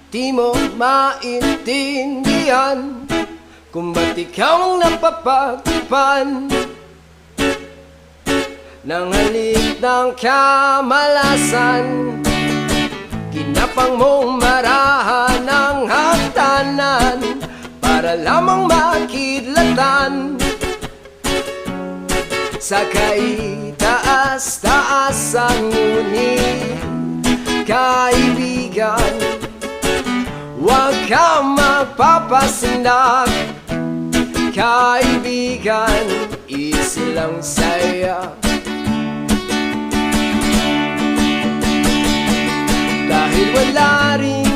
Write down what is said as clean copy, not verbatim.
Di mo maintindihan kung ba't ikaw ang napapagtipan ng halik ng kamalasan. Ginapang mong marahan ng hagdanan para lamang makidlatan sa kaitaas-taasan. Ngunit kaibigan, huwag kang magpapasindak. Kaibigan, easy lang saya. Dahil wala rin